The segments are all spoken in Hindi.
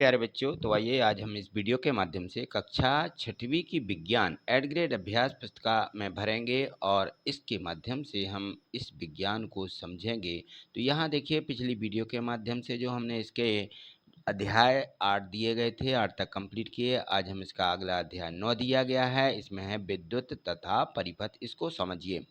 प्यारे बच्चों, तो आइए आज हम इस वीडियो के माध्यम से कक्षा छठवीं की विज्ञान एड ग्रेड अभ्यास पुस्तिका में भरेंगे और इसके माध्यम से हम इस विज्ञान को समझेंगे। तो यहाँ देखिए, पिछली वीडियो के माध्यम से जो हमने इसके अध्याय 8 दिए गए थे, 8 तक कंप्लीट किए। आज हम इसका अगला अध्याय 9 दिया गया है। इसमें है विद्युत तथा परिपथ। इसको समझिए।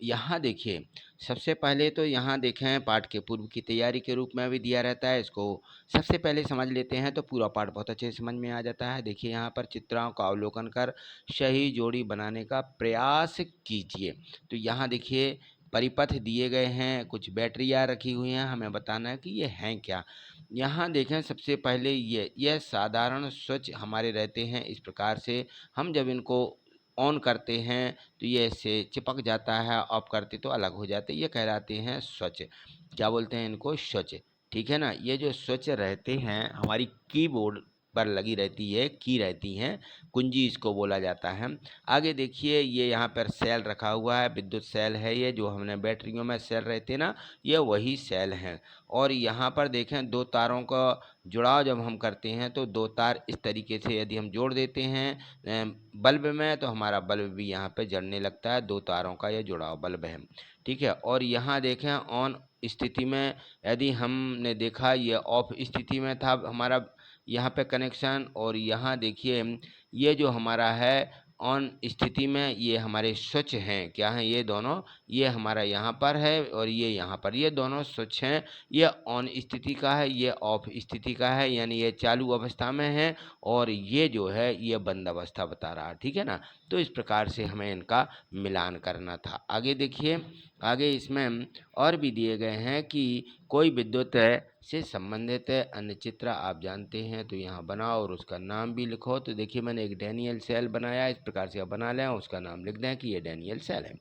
यहाँ देखिए, सबसे पहले तो यहाँ देखें, पाठ के पूर्व की तैयारी के रूप में भी दिया रहता है। इसको सबसे पहले समझ लेते हैं तो पूरा पाठ बहुत अच्छे से समझ में आ जाता है। देखिए, यहाँ पर चित्रों का अवलोकन कर सही जोड़ी बनाने का प्रयास कीजिए। तो यहाँ देखिए, परिपथ दिए गए हैं, कुछ बैटरियाँ रखी हुई हैं, हमें बताना है कि ये हैं क्या। यहाँ देखें, सबसे पहले यह साधारण स्विच हमारे रहते हैं। इस प्रकार से हम जब इनको ऑन करते हैं तो ये इससे चिपक जाता है, ऑफ करते तो अलग हो जाते। ये कहलाते हैं स्विच। क्या बोलते हैं इनको? स्विच। ठीक है ना। ये जो स्विच रहते हैं हमारी कीबोर्ड पर लगी रहती है, की रहती हैं, कुंजी इसको बोला जाता है। आगे देखिए, ये यहाँ पर सेल रखा हुआ है, विद्युत सेल है। ये जो हमने बैटरियों में सेल रहते ना, ये वही सेल हैं। और यहाँ पर देखें, दो तारों का जुड़ाव जब हम करते हैं तो दो तार इस तरीके से यदि हम जोड़ देते हैं बल्ब में, तो हमारा बल्ब भी यहाँ पे जलने लगता है। दो तारों का यह जुड़ाव बल्ब है। ठीक है। और यहाँ देखें, ऑन स्थिति में यदि हमने देखा, ये ऑफ स्थिति में था हमारा यहाँ पे कनेक्शन। और यहाँ देखिए, ये जो हमारा है ऑन स्थिति में, ये हमारे स्विच हैं। क्या हैं ये दोनों? ये हमारा यहाँ पर है और ये यहाँ पर, ये दोनों स्विच हैं। ये ऑन स्थिति का है, ये ऑफ स्थिति का है, यानी ये चालू अवस्था में है और ये जो है ये बंद अवस्था बता रहा है। ठीक है ना। तो इस प्रकार से हमें इनका मिलान करना था। आगे देखिए, आगे इसमें और भी दिए गए हैं कि कोई विद्युत से संबंधित अन्य चित्र आप जानते हैं तो यहाँ बनाओ और उसका नाम भी लिखो। तो देखिए, मैंने एक डैनियल सेल बनाया। इस प्रकार से आप बना लें, उसका नाम लिख दें कि ये डैनियल सेल है।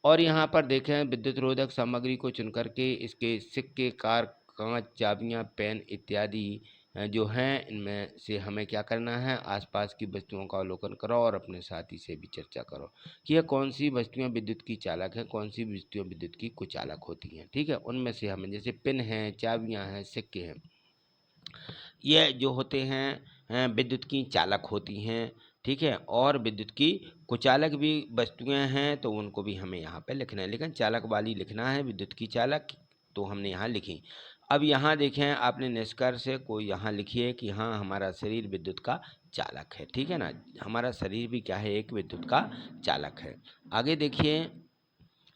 और यहाँ पर देखें, विद्युत रोधक सामग्री को चुन करके इसके सिक्के, कार, कांच, चाबियाँ, पेन इत्यादि जो हैं, इनमें से हमें क्या करना है, आसपास की वस्तुओं का अवलोकन करो और अपने साथी से भी चर्चा करो कि यह कौन सी वस्तुएं विद्युत की चालक हैं, कौन सी वस्तुएं विद्युत की कुचालक होती हैं। ठीक है। उनमें से हमें, जैसे पेन हैं, चाबियाँ हैं, सिक्के हैं, ये जो होते हैं विद्युत की चालक होती हैं। ठीक है। और विद्युत की कुचालक भी वस्तुएं हैं, तो उनको भी हमें यहाँ पे लिखना है, लेकिन चालक वाली लिखना है। विद्युत की चालक तो हमने यहाँ लिखी। अब यहाँ देखें, आपने निष्कर्ष से कोई यहाँ लिखिए कि हाँ, हमारा शरीर विद्युत का चालक है। ठीक है ना। हमारा शरीर भी क्या है? एक विद्युत का चालक है। आगे देखिए,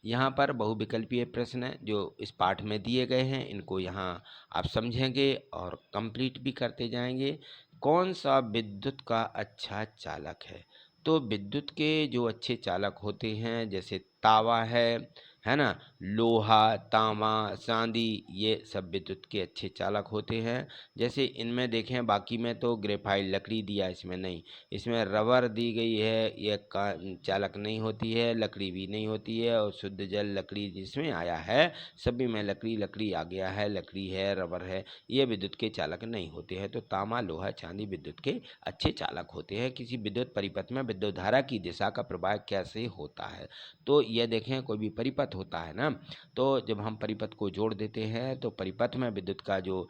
यहाँ पर बहुविकल्पीय प्रश्न हैं जो इस पाठ में दिए गए हैं। इनको यहाँ आप समझेंगे और कंप्लीट भी करते जाएंगे। कौन सा विद्युत का अच्छा चालक है? तो विद्युत के जो अच्छे चालक होते हैं, जैसे तावा है ना, लोहा, तांबा, चांदी, ये सब विद्युत के अच्छे चालक होते हैं। जैसे इनमें देखें, बाकी में तो ग्रेफाइट लकड़ी दिया, इसमें नहीं। इसमें रबर दी गई है, ये का चालक नहीं होती है, लकड़ी भी नहीं होती है। और शुद्ध जल लकड़ी जिसमें आया है, सभी में लकड़ी लकड़ी आ गया है, लकड़ी है, रबर है, ये विद्युत के चालक नहीं होते हैं। तो तांबा, लोहा, चांदी विद्युत के अच्छे चालक होते हैं। किसी विद्युत परिपथ में विद्युत धारा की दिशा का प्रवाह कैसे होता है? तो ये देखें, कोई भी परिपथ होता है ना, तो जब हम परिपथ को जोड़ देते हैं तो परिपथ में विद्युत का जो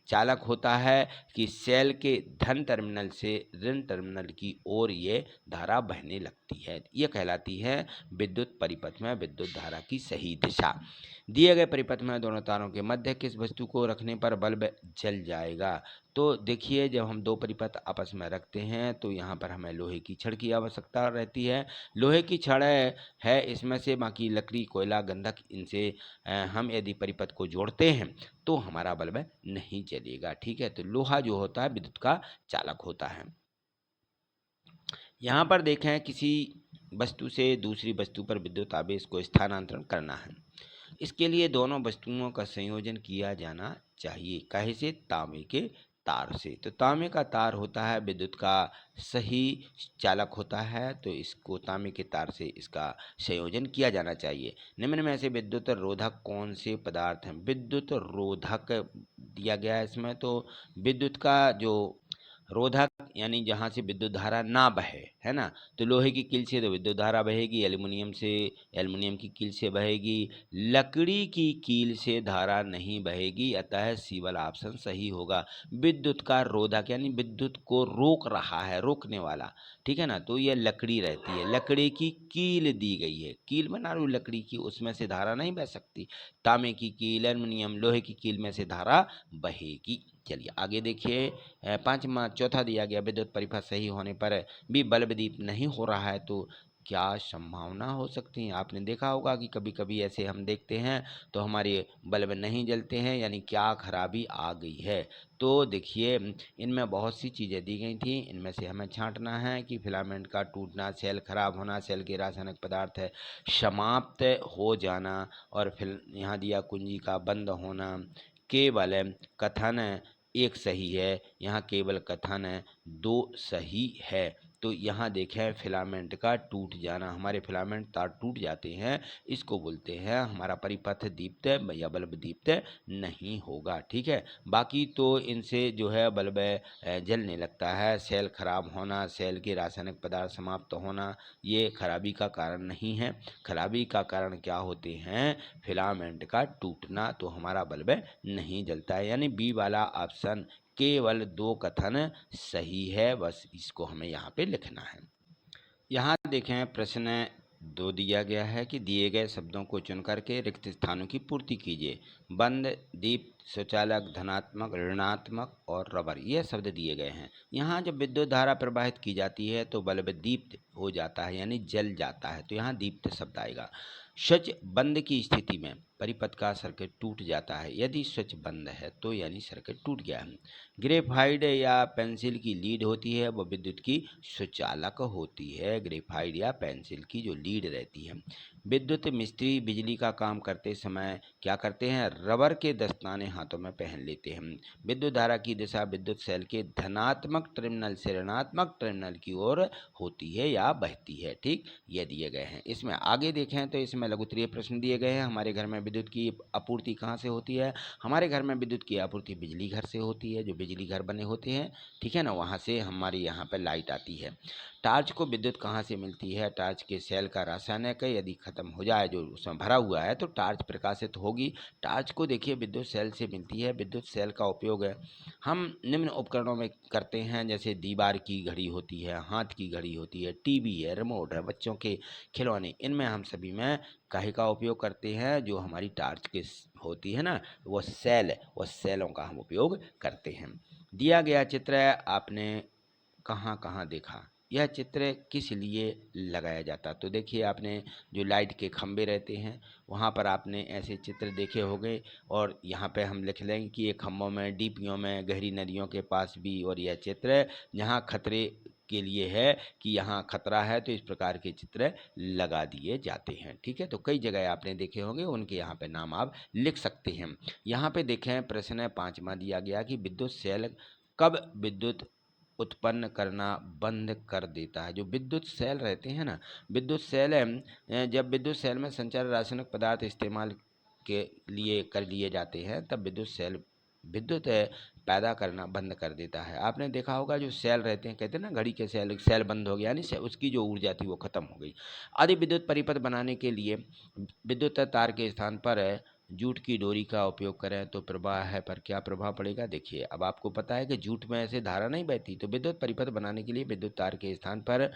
चालक होता है कि सेल के धन टर्मिनल से ऋण टर्मिनल की ओर ये धारा बहने लगती है। ये कहलाती है विद्युत परिपथ में विद्युत धारा की सही दिशा। दिए गए परिपथ में दोनों तारों के मध्य किस वस्तु को रखने पर बल्ब जल जाएगा? तो देखिए, जब हम दो परिपथ आपस में रखते हैं तो यहाँ पर हमें लोहे की छड़ की आवश्यकता रहती है। लोहे की छड़ है इसमें से, बाकी लकड़ी, कोयला, गंधक, इनसे हम यदि परिपथ को जोड़ते हैं तो हमारा बल्ब नहीं जलेगा। ठीक है। तो लोहा जो होता है विद्युत का चालक होता है। यहाँ पर देखें, किसी वस्तु से दूसरी वस्तु पर विद्युत आवेश को स्थानांतरण करना है। इसके लिए दोनों वस्तुओं का संयोजन किया जाना चाहिए। काहे से? तांबे के तार से। तो तांबे का तार होता है विद्युत का सही चालक होता है, तो इसको तांबे के तार से इसका संयोजन किया जाना चाहिए। निम्न में से विद्युत रोधक कौन से पदार्थ हैं? विद्युत रोधक दिया गया है इसमें, तो विद्युत का जो रोधक यानी जहाँ से विद्युत धारा ना बहे, है ना। तो लोहे की कील से तो विद्युत धारा बहेगी, एल्युमिनियम की कील से बहेगी, लकड़ी की कील से धारा नहीं बहेगी, अतः सी वाला ऑप्शन सही होगा। विद्युत का रोधक यानी विद्युत को रोक रहा है, रोकने वाला, ठीक है ना, तो यह लकड़ी रहती है। लकड़ी की कील दी गई है, कील बना लो लकड़ी की, उसमें से धारा नहीं बह सकती। तांबे की कील, एल्युमिनियम, लोहे की कील में से धारा बहेगी। चलिए आगे देखिए, चौथा दिया गया, विद्युत परिपथ सही होने पर भी बल्ब दीप नहीं हो रहा है तो क्या संभावना हो सकती है। आपने देखा होगा कि कभी कभी ऐसे हम देखते हैं तो हमारे बल्ब नहीं जलते हैं, यानी क्या खराबी आ गई है। तो देखिए इनमें बहुत सी चीज़ें दी गई थी, इनमें से हमें छांटना है कि फिलामेंट का टूटना, सेल खराब होना, सेल के रासायनिक पदार्थ समाप्त हो जाना, और फिर यहाँ दिया कुंजी का बंद होना। केवल कथन एक सही है, यहाँ केवल कथन दो सही है। तो यहाँ देखें फिलामेंट का टूट जाना, हमारे फिलामेंट तार टूट जाते हैं, इसको बोलते हैं हमारा परिपथ दीप्त या बल्ब दीप्त नहीं होगा, ठीक है। बाकी तो इनसे जो है बल्ब जलने लगता है। सेल खराब होना, सेल के रासायनिक पदार्थ समाप्त होना, ये खराबी का कारण नहीं है। खराबी का कारण क्या होते हैं, फिलामेंट का टूटना, तो हमारा बल्ब नहीं जलता है। यानी बी वाला ऑप्शन केवल दो कथन सही है, बस इसको हमें यहाँ पे लिखना है। यहाँ देखें प्रश्न 2 दिया गया है कि दिए गए शब्दों को चुन करके रिक्त स्थानों की पूर्ति कीजिए। बंद, दीप, स्वचालक, धनात्मक, ऋणात्मक और रबर, ये शब्द दिए गए हैं। यहाँ जब विद्युत धारा प्रवाहित की जाती है तो बल्ब दीप्त हो जाता है, यानी जल जाता है, तो यहाँ दीप्त शब्द आएगा। स्विच बंद की स्थिति में परिपथ का सर्किट टूट जाता है, यदि स्विच बंद है तो यानी सर्किट टूट गया है। ग्रेफाइट या पेंसिल की लीड होती है वो विद्युत की सुचालक होती है। ग्रेफाइट या पेंसिल की जो लीड रहती है। विद्युत मिस्त्री बिजली का काम करते समय क्या करते हैं, रबर के दस्ताने हाथों में पहन लेते हैं। विद्युत धारा की दिशा विद्युत सेल के धनात्मक टर्मिनल से ऋणात्मक टर्मिनल की ओर होती है या बहती है, ठीक, ये दिए गए हैं। इसमें आगे देखें तो इसमें लघुत्तरीय प्रश्न दिए गए हैं। हमारे घर में विद्युत की आपूर्ति कहाँ से होती है, हमारे घर में विद्युत की आपूर्ति बिजली घर से होती है, जो बिजली घर बने होते हैं, ठीक है ना, वहाँ से हमारे यहाँ पर लाइट आती है। टार्च को विद्युत कहाँ से मिलती है, टार्च के सेल का रासायनिक यदि खत्म हो जाए, जो उसमें भरा हुआ है, तो टार्च प्रकाशित होगी। टार्च को देखिए विद्युत सेल से मिलती है। विद्युत सेल का उपयोग हम निम्न उपकरणों में करते हैं, जैसे दीवार की घड़ी होती है, हाथ की घड़ी होती है, टीवी है, रिमोट है, बच्चों के खिलौने, इनमें हम सभी में काहे का उपयोग करते हैं, जो हमारी टार्च की होती है ना, वो सेल, वो सेलों का हम उपयोग करते हैं। दिया गया चित्र आपने कहाँ कहाँ देखा, यह चित्र किस लिए लगाया जाता, तो देखिए आपने जो लाइट के खंभे रहते हैं वहाँ पर आपने ऐसे चित्र देखे होंगे, और यहाँ पे हम लिख लेंगे कि ये खंभों में, डीपियों में, गहरी नदियों के पास भी, और यह चित्र यहाँ खतरे के लिए है कि यहाँ खतरा है, तो इस प्रकार के चित्र लगा दिए जाते हैं, ठीक है। तो कई जगह आपने देखे होंगे, उनके यहाँ पे नाम आप लिख सकते हैं। यहाँ पे देखें प्रश्न 5वां दिया गया कि विद्युत सेल कब विद्युत उत्पन्न करना बंद कर देता है। जो विद्युत सेल रहते हैं ना, विद्युत सेल जब विद्युत सेल में संचार रासायनिक पदार्थ इस्तेमाल के लिए कर लिए जाते हैं, तब विद्युत सेल विद्युत पैदा करना बंद कर देता है। आपने देखा होगा जो सेल रहते हैं, कहते हैं ना घड़ी के सेल, सेल बंद हो गया यानी उसकी जो ऊर्जा थी वो खत्म हो गई। आदि विद्युत परिपथ बनाने के लिए विद्युत तार के स्थान पर जूट की डोरी का उपयोग करें तो प्रवाह है पर क्या प्रभाव पड़ेगा। देखिए अब आपको पता है कि जूट में ऐसे धारा नहीं बहती, तो विद्युत परिपथ बनाने के लिए विद्युत तार के स्थान पर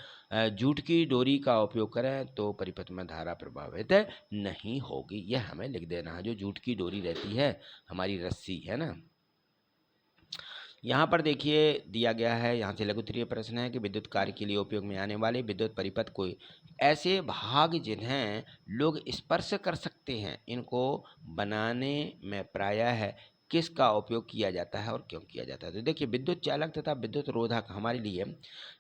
जूट की डोरी का उपयोग करें तो परिपथ में धारा प्रभावित नहीं होगी। यह हमें लिख देना है। जो जूट की डोरी रहती है, हमारी रस्सी है ना। यहाँ पर देखिए दिया गया है, यहाँ से लघुत्तरीय प्रश्न है कि विद्युत कार्य के लिए उपयोग में आने वाले विद्युत परिपथ को ऐसे भाग जिन्हें लोग स्पर्श कर सकते हैं, इनको बनाने में प्रायः किसका उपयोग किया जाता है और क्यों किया जाता है। तो देखिए विद्युत चालक तथा विद्युत रोधक हमारे लिए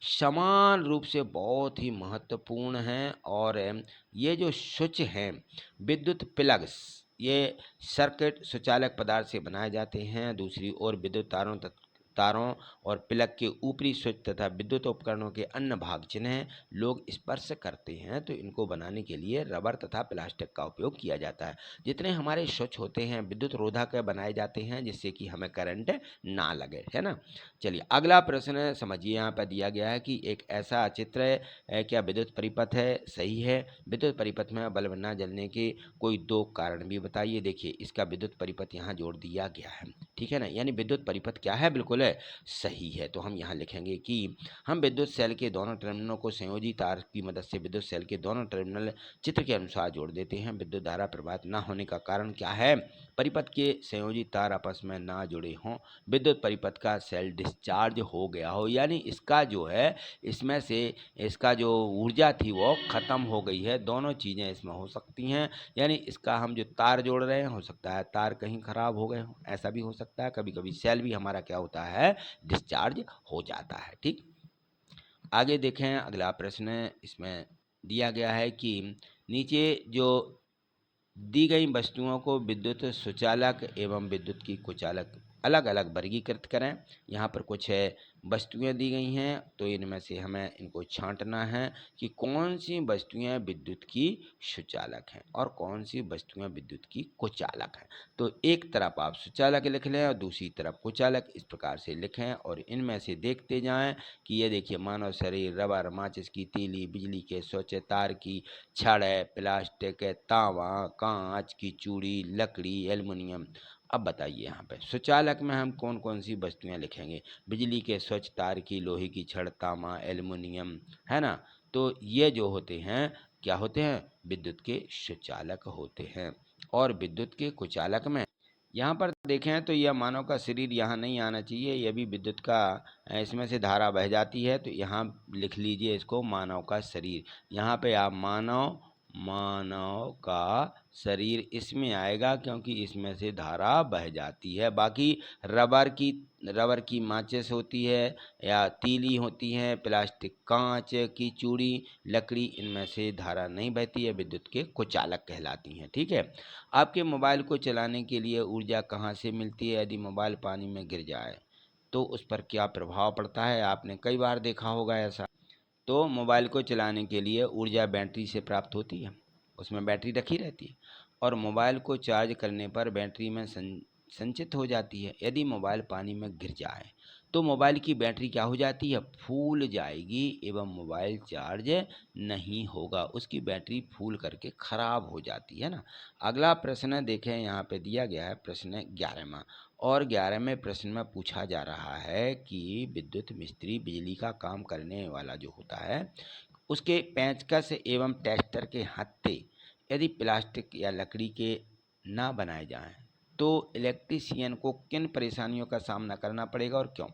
समान रूप से बहुत ही महत्वपूर्ण हैं, और ये जो स्विच हैं, विद्युत प्लग्स, ये सर्किट सुचालक पदार्थ से बनाए जाते हैं। दूसरी ओर विद्युत तारों तारों और प्लग के ऊपरी स्विच तथा विद्युत उपकरणों के अन्य भाग जिन्हें लोग स्पर्श करते हैं, तो इनको बनाने के लिए रबर तथा प्लास्टिक का उपयोग किया जाता है। जितने हमारे स्विच होते हैं विद्युत रोधक बनाए जाते हैं जिससे कि हमें करंट ना लगे, है ना। चलिए अगला प्रश्न समझिए, यहाँ पर दिया गया है कि एक ऐसा चित्र है, क्या विद्युत परिपथ है? सही है। विद्युत परिपथ में बल्ब न जलने के कोई दो कारण भी बताइए। देखिए इसका विद्युत परिपथ यहाँ जोड़ दिया गया है, ठीक है ना। यानी विद्युत परिपथ क्या है? बिल्कुल है सही है। तो हम यहाँ लिखेंगे कि हम विद्युत सेल के दोनों टर्मिनलों को संयोजी तार की मदद से विद्युत सेल के दोनों टर्मिनल चित्र के अनुसार जोड़ देते हैं। विद्युत धारा प्रवाहित न होने का कारण क्या है? परिपथ के संयोजी तार आपस में ना जुड़े हों, विद्युत परिपथ का सेल डिस्चार्ज हो गया हो, यानी इसका जो है इसमें से इसका जो ऊर्जा थी वो ख़त्म हो गई है। दोनों चीज़ें इसमें हो सकती हैं, यानी इसका हम जो तार जोड़ रहे हैं हो सकता है तार कहीं ख़राब हो गए हों, ऐसा भी हो सकता है। कभी कभी सेल भी हमारा क्या होता है? डिस्चार्ज हो जाता है। ठीक, आगे देखें अगला प्रश्न इसमें दिया गया है कि नीचे जो दी गई वस्तुओं को विद्युत सुचालक एवं विद्युत की कुचालक अलग अलग वर्गीकृत करें। यहाँ पर कुछ वस्तुएं दी गई हैं, तो इनमें से हमें इनको छांटना है कि कौन सी वस्तुएं विद्युत की सुचालक हैं और कौन सी वस्तुएं विद्युत की कुचालक हैं। तो एक तरफ आप सुचालक लिख लें और दूसरी तरफ कुचालक, इस प्रकार से लिखें और इनमें से देखते जाएं कि ये देखिए मानव शरीर, रबर, माचिस की तीली, बिजली के स्विच, तार की छड़, प्लास्टिक, तांबा, कांच की चूड़ी, लकड़ी, एल्युमिनियम। अब बताइए यहाँ पे सुचालक में हम कौन कौन सी वस्तुएं लिखेंगे? बिजली के स्विच, तार की, लोहे की छड़, तांबा, एल्युमिनियम, है ना। तो ये जो होते हैं क्या होते हैं? विद्युत के सुचालक होते हैं। और विद्युत के कुचालक में यहाँ पर देखें तो यह मानव का शरीर यहाँ नहीं आना चाहिए, यह भी विद्युत का इसमें से धारा बह जाती है, तो यहाँ लिख लीजिए इसको मानव का शरीर। यहाँ पे आप मानव मानव का शरीर इसमें आएगा क्योंकि इसमें से धारा बह जाती है। बाकी रबर की माचिस होती है या तीली होती है, प्लास्टिक, कांच की चूड़ी, लकड़ी, इनमें से धारा नहीं बहती है, विद्युत के कुचालक कहलाती हैं। ठीक है। आपके मोबाइल को चलाने के लिए ऊर्जा कहाँ से मिलती है? यदि मोबाइल पानी में गिर जाए तो उस पर क्या प्रभाव पड़ता है? आपने कई बार देखा होगा ऐसा। तो मोबाइल को चलाने के लिए ऊर्जा बैटरी से प्राप्त होती है, उसमें बैटरी रखी रहती है और मोबाइल को चार्ज करने पर बैटरी में संचित हो जाती है। यदि मोबाइल पानी में गिर जाए तो मोबाइल की बैटरी क्या हो जाती है? फूल जाएगी एवं मोबाइल चार्ज नहीं होगा, उसकी बैटरी फूल करके खराब हो जाती है ना। अगला प्रश्न देखें, यहाँ पे दिया गया है प्रश्न 11वां और 11वें प्रश्न में पूछा जा रहा है कि विद्युत मिस्त्री बिजली का काम करने वाला जो होता है उसके पेंचकस एवं टेस्टर के हत्थे यदि प्लास्टिक या लकड़ी के ना बनाए जाएं तो इलेक्ट्रीशियन को किन परेशानियों का सामना करना पड़ेगा और क्यों?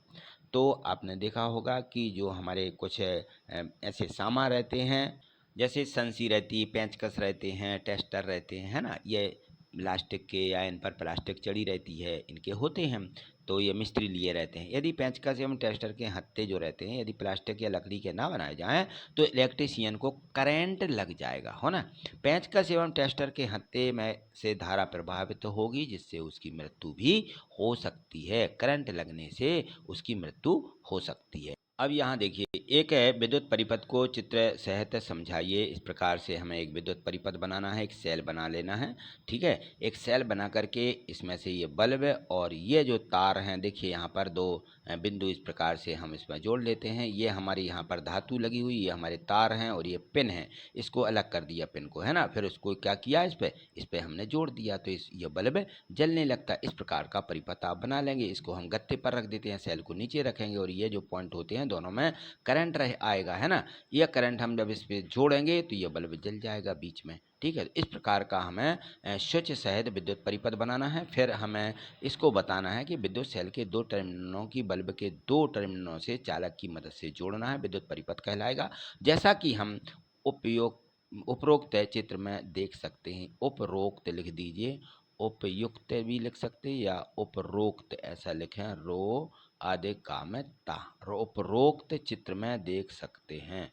तो आपने देखा होगा कि जो हमारे कुछ ऐसे सामान रहते हैं, जैसे संसी रहती है, पेंचकस रहते हैं, टेस्टर रहते हैं, है ना, ये प्लास्टिक के या इन पर प्लास्टिक चढ़ी रहती है, इनके होते हैं, तो ये मिस्त्री लिए रहते हैं। यदि पेंचकस एवं टेस्टर के हत्थे जो रहते हैं यदि प्लास्टिक या लकड़ी के ना बनाए जाएं तो इलेक्ट्रीशियन को करंट लग जाएगा, हो ना। पेंचकस एवं टेस्टर के हत्थे में से धारा प्रभावित होगी जिससे उसकी मृत्यु भी हो सकती है, करंट लगने से उसकी मृत्यु हो सकती है। अब यहाँ देखिए एक है विद्युत परिपथ को चित्र सहित समझाइए। इस प्रकार से हमें एक विद्युत परिपथ बनाना है, एक सेल बना लेना है। ठीक है, एक सेल बना करके इसमें से ये बल्ब और ये जो तार हैं, देखिए यहाँ पर दो बिंदु इस प्रकार से हम इसमें जोड़ लेते हैं। ये हमारी यहाँ पर धातु लगी हुई, ये हमारे तार हैं और ये पिन है, इसको अलग कर दिया पिन को, है ना। फिर उसको क्या किया, इस पे हमने जोड़ दिया तो ये बल्ब जलने लगता है। इस प्रकार का परिपथ आप बना लेंगे। इसको हम गत्ते पर रख देते हैं, सेल को नीचे रखेंगे और ये जो पॉइंट होते हैं दोनों में करंट आएगा, है ना। यह करंट हम जब इस पे जोड़ेंगे तो ये बल्ब जल जाएगा बीच में। ठीक है, इस प्रकार का हमें स्विच सहित विद्युत परिपथ बनाना है। फिर हमें इसको बताना है कि विद्युत सेल के दो टर्मिनलों की बल्ब के दो टर्मिनलों से चालक की मदद से जोड़ना है, विद्युत परिपथ कहलाएगा। जैसा कि हम उपरोक्त चित्र में देख सकते हैं। उपरोक्त लिख दीजिए, उपयुक्त भी लिख सकते हैं या उपरोक्त, ऐसा लिखें, रो आधे का में ता, उपरोक्त चित्र में देख सकते हैं,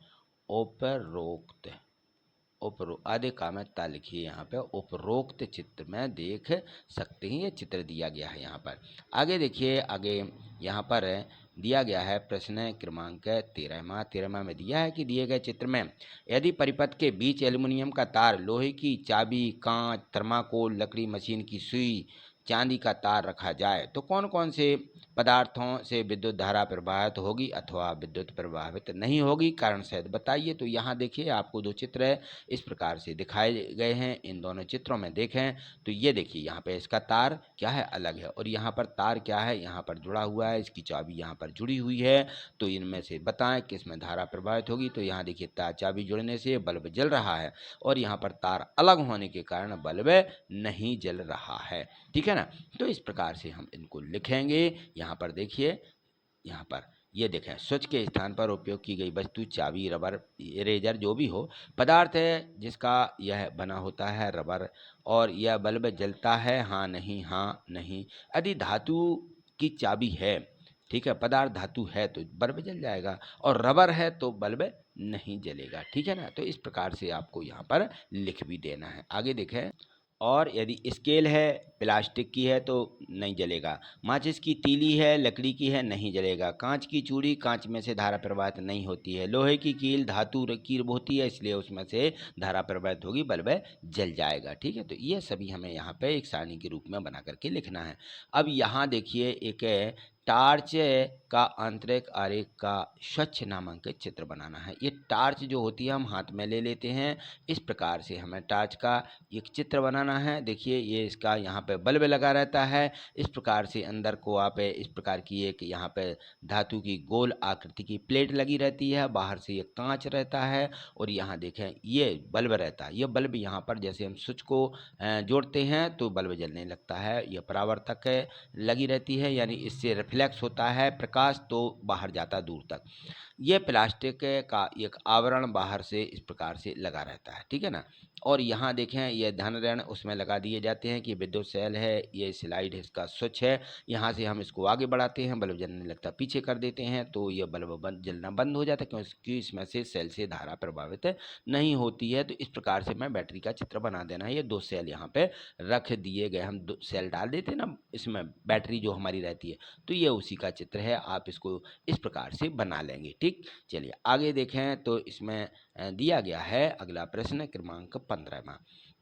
उपरोक्त। आधे का में ता लिखिए यहाँ पे उपरोक्त चित्र में देख सकते हैं। ये चित्र दिया गया है यहाँ पर। आगे देखिए, आगे यहाँ पर दिया गया है प्रश्न क्रमांक 13वां में दिया है कि दिए गए चित्र में यदि परिपथ के बीच एल्युमिनियम का तार, लोहे की चाबी, कांच, थर्माकोल, लकड़ी, मशीन की सुई, चांदी का तार रखा जाए तो कौन कौन से पदार्थों से विद्युत धारा प्रवाहित होगी अथवा विद्युत प्रवाहित नहीं होगी, कारण सहित बताइए। तो यहाँ देखिए आपको दो चित्र है इस प्रकार से दिखाए गए हैं। इन दोनों चित्रों में देखें तो ये देखिए यहाँ पे इसका तार क्या है, अलग है, और यहाँ पर तार क्या है, यहाँ पर जुड़ा हुआ है, इसकी चाबी यहाँ पर जुड़ी हुई है। तो इनमें से बताएं किस में धारा प्रवाहित होगी। तो यहाँ देखिए तार चाबी जुड़ने से बल्ब जल रहा है और यहाँ पर तार अलग होने के कारण बल्ब नहीं जल रहा है। ठीक है ना। तो इस प्रकार से हम इनको लिखेंगे। यहाँ पर देखिए, यहाँ पर ये देखें, स्विच के स्थान पर उपयोग की गई वस्तु चाबी, रबर, इरेजर जो भी हो, पदार्थ है जिसका यह बना होता है रबर, और यह बल्ब जलता है, हाँ नहीं, हाँ नहीं। यदि धातु की चाबी है, ठीक है, पदार्थ धातु है तो बल्ब जल जाएगा, और रबर है तो बल्ब नहीं जलेगा। ठीक है ना। तो इस प्रकार से आपको यहाँ पर लिख भी देना है। आगे देखें, और यदि स्केल है प्लास्टिक की है तो नहीं जलेगा, माचिस की तीली है लकड़ी की है नहीं जलेगा, कांच की चूड़ी, कांच में से धारा प्रवाहित नहीं होती है, लोहे की कील धातु की होती है इसलिए उसमें से धारा प्रवाहित होगी, बल्ब जल जाएगा। ठीक है। तो ये सभी हमें यहाँ पे एक सारणी के रूप में बना करके लिखना है। अब यहाँ देखिए एक टार्च का आंतरिक आरेख का स्वच्छ नामांकित चित्र बनाना है। ये टार्च जो होती है हम हाथ में ले लेते हैं, इस प्रकार से हमें टार्च का एक चित्र बनाना है। देखिए ये इसका यहाँ पे बल्ब लगा रहता है, इस प्रकार से अंदर को आप इस प्रकार की एक यहाँ पे धातु की गोल आकृति की प्लेट लगी रहती है, बाहर से ये कांच रहता है, और यहाँ देखें ये बल्ब रहता है। ये बल्ब यहाँ पर जैसे हम स्विच को जोड़ते हैं तो बल्ब जलने लगता है। यह परावर्तक लगी रहती है, यानी इससे रिफ्लेक्स होता है प्रकाश तो बाहर जाता दूर तक। ये प्लास्टिक का एक आवरण बाहर से इस प्रकार से लगा रहता है। ठीक है ना। और यहाँ देखें ये धन ऋण उसमें लगा दिए जाते हैं कि विद्युत सेल है, ये स्लाइड है, इसका स्विच है, यहाँ से हम इसको आगे बढ़ाते हैं, बल्ब जलने लगता, पीछे कर देते हैं तो ये बल्ब जलना बंद हो जाता है, क्योंकि इसमें से सेल से धारा प्रभावित नहीं होती है। तो इस प्रकार से मैं बैटरी का चित्र बना देना है। ये दो सेल यहाँ पे रख दिए गए, हम दो सेल डाल देते हैं ना इसमें, बैटरी जो हमारी रहती है, तो ये उसी का चित्र है। आप इसको इस प्रकार से बना लेंगे। ठीक, चलिए आगे देखें तो इसमें दिया गया है अगला प्रश्न क्रमांक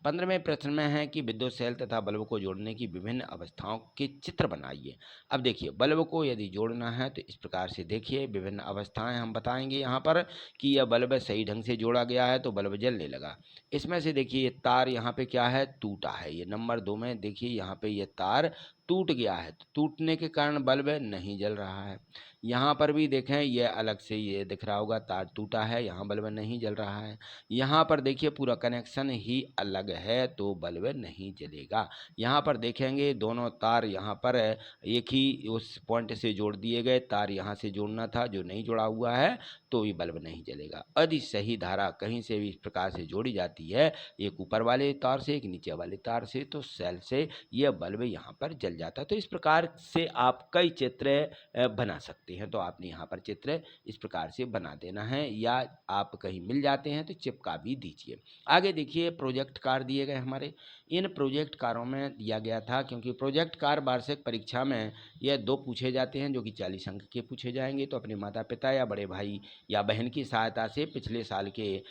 15वें प्रश्न में है कि विद्युत सेल तथा बल्ब को जोड़ने की विभिन्न अवस्थाओं के चित्र बनाइए। अब देखिए बल्ब को यदि जोड़ना है तो इस प्रकार से देखिए विभिन्न अवस्थाएं हम बताएंगे यहाँ पर कि यह बल्ब सही ढंग से जोड़ा गया है तो बल्ब जलने लगा। इसमें से देखिए ये तार यहाँ पे क्या है, टूटा है। ये नंबर 2 में देखिए यहाँ पे ये तार टूट गया है, तो टूटने के कारण बल्ब नहीं जल रहा है। यहाँ पर भी देखें ये अलग से ये दिख रहा होगा, तार टूटा है, यहाँ बल्ब नहीं जल रहा है। यहाँ पर देखिए पूरा कनेक्शन ही अलग है तो बल्ब नहीं जलेगा। यहाँ पर देखेंगे दोनों तार यहाँ पर एक ही उस पॉइंट से जोड़ दिए गए, तार यहाँ से जोड़ना था जो नहीं जुड़ा हुआ है तो ये बल्ब नहीं जलेगा। यदि सही धारा कहीं से भी इस प्रकार से जोड़ी जाती है, एक ऊपर वाले तार से एक नीचे वाले तार से, तो सेल से यह बल्ब यहाँ पर जल जाता है। तो इस प्रकार से आप कई चित्र बना सकते हैं। तो आपने यहाँ पर चित्र इस प्रकार से बना देना है, या आप कहीं मिल जाते हैं तो चिपका भी दीजिए। आगे देखिए प्रोजेक्ट कार्य दिए गए हमारे। इन प्रोजेक्ट कार्यों में दिया गया था, क्योंकि प्रोजेक्ट कार्य वार्षिक परीक्षा में यह 2 पूछे जाते हैं जो कि 40 अंक के पूछे जाएंगे। तो अपने माता पिता या बड़े भाई या बहन की सहायता से पिछले साल के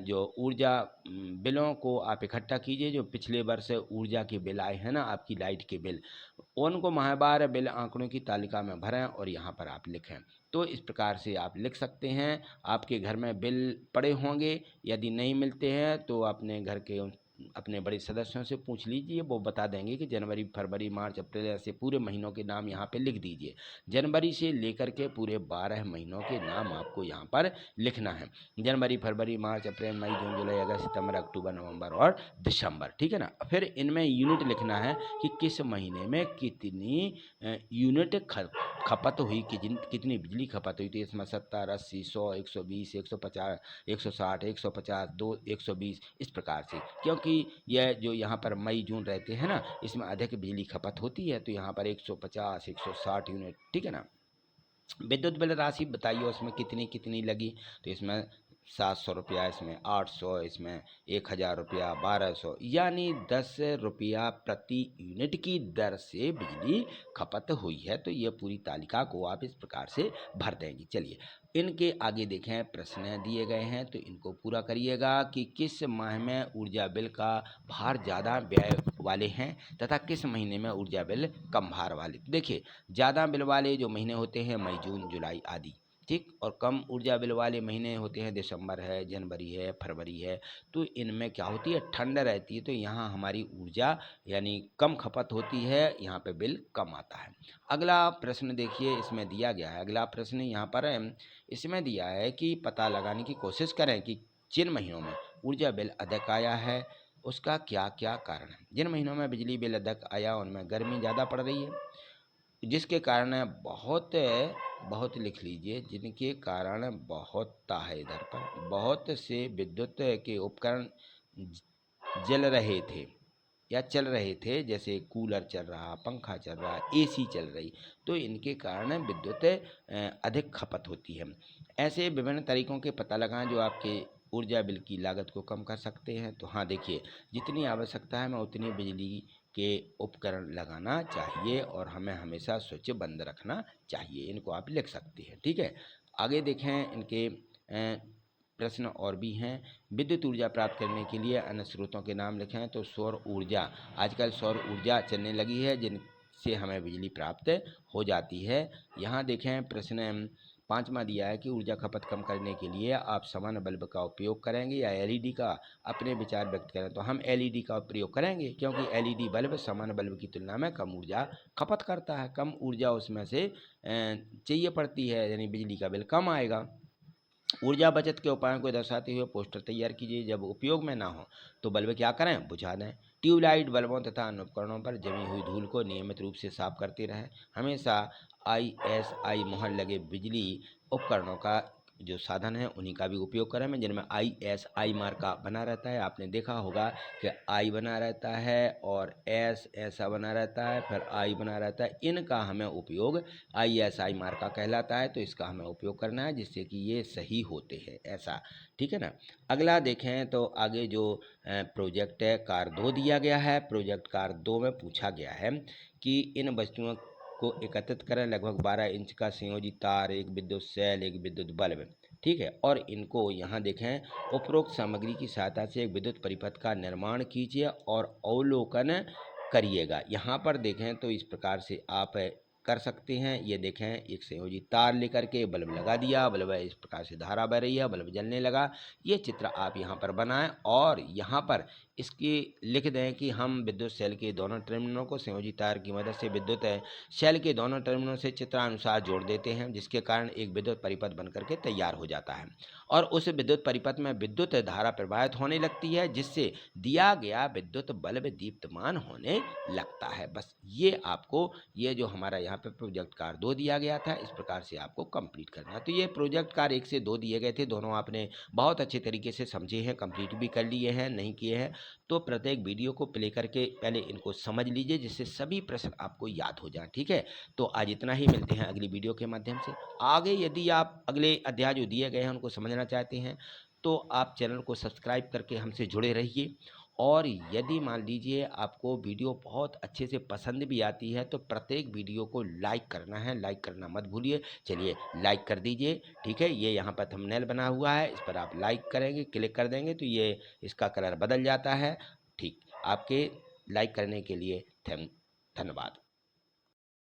जो ऊर्जा बिलों को आप इकट्ठा कीजिए। जो पिछले वर्ष ऊर्जा के बिल आए हैं ना, आपकी लाइट के बिल, उनको माहवार बिल आंकड़ों की तालिका में भरें और यहाँ पर आप लिखें। तो इस प्रकार से आप लिख सकते हैं। आपके घर में बिल पड़े होंगे, यदि नहीं मिलते हैं तो अपने घर के अपने बड़े सदस्यों से पूछ लीजिए, वो बता देंगे कि जनवरी, फरवरी, मार्च, अप्रैल ऐसे पूरे महीनों के नाम यहाँ पे लिख दीजिए। जनवरी से लेकर के पूरे 12 महीनों के नाम आपको यहाँ पर लिखना है। जनवरी, फरवरी, मार्च, अप्रैल, मई, जून, जुलाई, अगस्त, सितंबर, अक्टूबर, नवंबर और दिसंबर। ठीक है ना। फिर इनमें यूनिट लिखना है कि किस महीने में कितनी यूनिट खपत हुई, कितनी बिजली खपत हुई। तो इसमें 70, 80, 100, 120, 150, 160, 150, 120 इस प्रकार से, क्योंकि यह जो यहाँ पर मई जून रहते हैं ना, इसमें अधिक बिजली खपत होती है, तो यहाँ पर 150, 160 यूनिट। ठीक है ना। विद्युत बिल राशि बताइए उसमें कितनी कितनी लगी। तो इसमें ₹700, इसमें 800, इसमें 1000 रुपया, 1200, यानी 10 रुपया प्रति यूनिट की दर से बिजली खपत हुई है। तो ये पूरी तालिका को आप इस प्रकार से भर देंगे। चलिए इनके आगे देखें, प्रश्न दिए गए हैं तो इनको पूरा करिएगा कि किस माह में ऊर्जा बिल का भार ज़्यादा व्यय वाले हैं तथा किस महीने में ऊर्जा बिल कम भार वाले। देखिए ज़्यादा बिल वाले जो महीने होते हैं मई, जून, जुलाई आदि, ठीक, और कम ऊर्जा बिल वाले महीने होते हैं दिसंबर है, जनवरी है, फरवरी है। तो इनमें क्या होती है, ठंड रहती है, तो यहाँ हमारी ऊर्जा यानी कम खपत होती है, यहाँ पे बिल कम आता है। अगला प्रश्न देखिए, इसमें दिया गया है, अगला प्रश्न यहाँ पर इसमें दिया है कि पता लगाने की कोशिश करें कि जिन महीनों में ऊर्जा बिल अधिक आया है उसका क्या क्या कारण है। जिन महीनों में बिजली बिल अधिक आया उनमें गर्मी ज़्यादा पड़ रही है, जिसके कारण बहुत बहुत लिख लीजिए, जिनके कारण बहुत है इधर पर, बहुत से विद्युत के उपकरण जल रहे थे या चल रहे थे, जैसे कूलर चल रहा, पंखा चल रहा, एसी चल रही, तो इनके कारण विद्युत अधिक खपत होती है। ऐसे विभिन्न तरीकों के पता लगाएं जो आपके ऊर्जा बिल की लागत को कम कर सकते हैं। तो हाँ देखिए, जितनी आवश्यकता है मैं उतनी बिजली के उपकरण लगाना चाहिए और हमें हमेशा स्विच बंद रखना चाहिए। इनको आप लिख सकते हैं, ठीक है। आगे देखें, इनके प्रश्न और भी हैं। विद्युत ऊर्जा प्राप्त करने के लिए अन्य स्रोतों के नाम लिखें। तो सौर ऊर्जा, आजकल सौर ऊर्जा चलने लगी है जिनसे हमें बिजली प्राप्त हो जाती है। यहाँ देखें, प्रश्न 5वां दिया है कि ऊर्जा खपत कम करने के लिए आप सामान्य बल्ब का उपयोग करेंगे या एलईडी का। अपने विचार व्यक्त करें। तो हम एलईडी का प्रयोग करेंगे, क्योंकि एलईडी बल्ब सामान्य बल्ब की तुलना में कम ऊर्जा खपत करता है, कम ऊर्जा उसमें से चाहिए पड़ती है, यानी बिजली का बिल कम आएगा। ऊर्जा बचत के उपायों को दर्शाते हुए पोस्टर तैयार कीजिए। जब उपयोग में ना हो तो बल्ब क्या करें, बुझा दें। ट्यूबलाइट बल्बों तथा अन्य उपकरणों पर जमी हुई धूल को नियमित रूप से साफ करते रहें। हमेशा ISI मोहर लगे बिजली उपकरणों का जो साधन है उन्हीं का भी उपयोग करें, में जिनमें ISI मार्का बना रहता है। आपने देखा होगा कि I बना रहता है और S ऐसा बना रहता है, फिर I बना रहता है। इनका हमें उपयोग ISI मार्का कहलाता है, तो इसका हमें उपयोग करना है जिससे कि ये सही होते हैं, ऐसा, ठीक है ना। अगला देखें तो आगे जो प्रोजेक्ट कार 2 दिया गया है। प्रोजेक्ट कार 2 में पूछा गया है कि इन वस्तुओं को एकत्रित करें। लगभग 12 इंच का संयोजी तार, एक विद्युत सेल, एक विद्युत बल्ब, ठीक है, और इनको यहाँ देखें, उपरोक्त सामग्री की सहायता से एक विद्युत परिपथ का निर्माण कीजिए और अवलोकन करिएगा। यहाँ पर देखें तो इस प्रकार से आप कर सकते हैं। ये देखें, एक संयोजी तार लेकर के बल्ब लगा दिया, बल्ब इस प्रकार से धारा बह रही है, बल्ब जलने लगा। ये चित्र आप यहाँ पर बनाएं और यहाँ पर इसकी लिख दें कि हम विद्युत सेल के दोनों टर्मिनलों को संयोजी तार की मदद से विद्युत सेल के दोनों टर्मिनलों से चित्रानुसार जोड़ देते हैं, जिसके कारण एक विद्युत परिपथ बनकर के तैयार हो जाता है और उस विद्युत परिपथ में विद्युत धारा प्रवाहित होने लगती है, जिससे दिया गया विद्युत बल्ब दीप्तमान होने लगता है। बस ये आपको, ये जो हमारा यहाँ पे प्रोजेक्ट कार 2 दिया गया था, इस प्रकार से आपको कंप्लीट करना है। तो ये प्रोजेक्ट कार 1 से 2 दिए गए थे, दोनों आपने बहुत अच्छे तरीके से समझे हैं, कंप्लीट भी कर लिए हैं, नहीं किए हैं तो प्रत्येक वीडियो को प्ले करके पहले इनको समझ लीजिए, जिससे सभी प्रश्न आपको याद हो जाएं, ठीक है। तो आज इतना ही, मिलते हैं अगली वीडियो के माध्यम से। आगे यदि आप अगले अध्याय जो दिए गए हैं उनको समझना चाहते हैं तो आप चैनल को सब्सक्राइब करके हमसे जुड़े रहिए। और यदि मान लीजिए आपको वीडियो बहुत अच्छे से पसंद भी आती है तो प्रत्येक वीडियो को लाइक करना है, लाइक करना मत भूलिए। चलिए लाइक कर दीजिए, ठीक है। ये यहाँ पर थंबनेल बना हुआ है, इस पर आप लाइक करेंगे, क्लिक कर देंगे तो ये इसका कलर बदल जाता है, ठीक। आपके लाइक करने के लिए धन्यवाद।